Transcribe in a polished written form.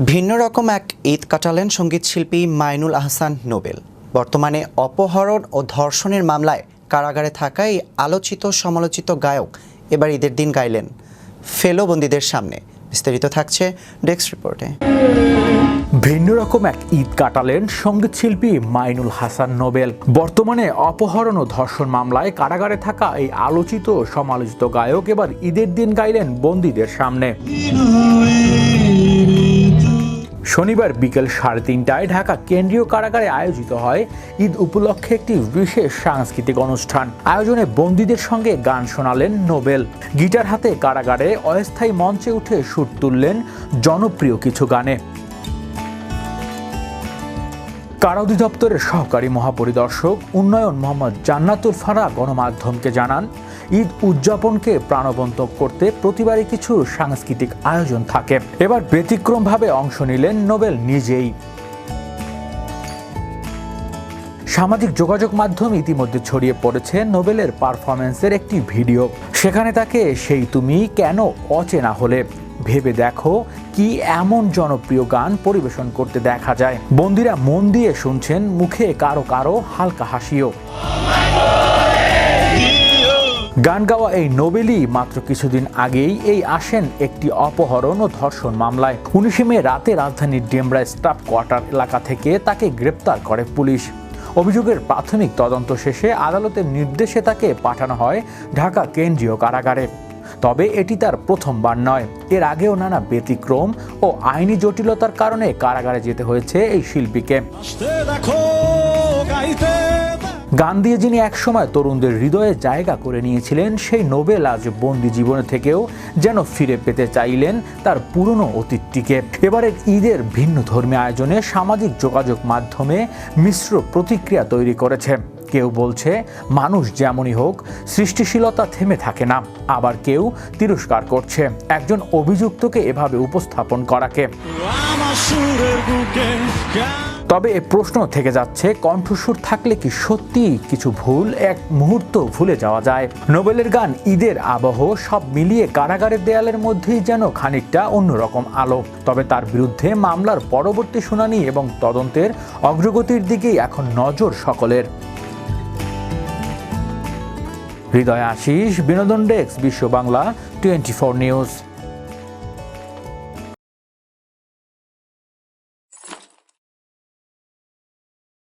ভিন্ন রকম এক ঈদ কাটালেন সঙ্গীতশিল্পী মাইনুল আহসান নোবেল। বর্তমানে অপহরণ ও ধর্ষণের মামলায় কারাগারে থাকা এই আলোচিত সমালোচিত গায়ক এবার ঈদের দিন গাইলেন ফেলো বন্দীদের সামনে। বিস্তারিত থাকছে ডেস্ক রিপোর্টে। ভিন্ন রকম এক ঈদ কাটালেন সঙ্গীতশিল্পী মাইনুল হাসান নোবেল। বর্তমানে অপহরণ ও ধর্ষণ মামলায় কারাগারে থাকা এই আলোচিত সমালোচিত গায়ক এবার ঈদের দিন গাইলেন বন্দীদের সামনে। শনিবার বিকেল 3:30টায় ঢাকা কেন্দ্রীয় কারাগারে আয়োজিত হয় ঈদ উপলক্ষে একটি বিশেষ সাংস্কৃতিক অনুষ্ঠান। আয়োজনে বন্দীদের সঙ্গে গান শোনালেন নোবেল। গিটার হাতে কারাগারে অস্থায়ী মঞ্চে উঠে সুর তুললেন জনপ্রিয় কিছু গানে। কারা অধিদপ্তরের সহকারী মহাপরিদর্শক উন্নয়ন মোহাম্মদ জান্নাতুল ফারা গণমাধ্যমকে জানান, ঈদ উদযাপনকে প্রাণবন্ত করতে প্রতিবারই কিছু সাংস্কৃতিক আয়োজন থাকে। এবার ব্যতিক্রমভাবে অংশ নিলেন নোবেল নিজেই। সামাজিক যোগাযোগ মাধ্যম ইতিমধ্যে ছড়িয়ে পড়েছে নোবেলের পারফরমেন্সের একটি ভিডিও। সেখানে তাকে সেই তুমি কেন অচেনা হলে ভেবে দেখো কি এমন জনপ্রিয় গান পরিবেশন করতে দেখা যায়। বন্দীরা মন দিয়ে শুনছেন, মুখে কারো কারো হালকা হাসিও। গান গাওয়া এই নোবেলই মাত্র কিছুদিন আগেই আসেন একটি অপহরণ ও ধর্ষণ মামলায়। 19 মে রাতে রাজধানীর ডেমরা স্টাফ কোয়ার্টার এলাকা থেকে তাকে গ্রেপ্তার করে পুলিশ। অভিযোগের প্রাথমিক তদন্ত শেষে আদালতের নির্দেশে তাকে পাঠানো হয় ঢাকা কেন্দ্রীয় কারাগারে। তবে এটি তার প্রথমবার নয়। এর আগেও নানা ব্যতিক্রম ও আইনি জটিলতার কারণে কারাগারে যেতে হয়েছে এই শিল্পীকে। গান দিয়ে যিনি একসময় তরুণদের হৃদয়ে জায়গা করে নিয়েছিলেন, সেই নোবেল আজ বন্দি জীবনে থেকেও যেন ফিরে পেতে চাইলেন তার পুরনো অতীতটিকে। এবারের ঈদের ভিন্ন ধর্মী আয়োজনে সামাজিক যোগাযোগ মাধ্যমে মিশ্র প্রতিক্রিয়া তৈরি করেছে। কেউ বলছে মানুষ যেমনই হোক সৃষ্টিশীলতা থেমে থাকে না, আবার কেউ তিরস্কার করছে একজন অভিযুক্তকে এভাবে উপস্থাপন করাকে। তবে এ প্রশ্ন থেকে যাচ্ছে, কণ্ঠস্বর থাকলে কি সত্যি কিছু ভুল এক মুহূর্ত ভুলে যাওয়া যায়? নোবেলের গান, ঈদের আবহ সব মিলিয়ে কারাগারের দেয়ালের মধ্যেই যেন খানিকটা অন্যরকম আলো। তবে তার বিরুদ্ধে মামলার পরবর্তী শুনানি এবং তদন্তের অগ্রগতির দিকেই এখন নজর সকলের। হৃদয় আশিস, বিনোদন ডেস্ক, বিশ্ব বাংলা 24 নিউজ।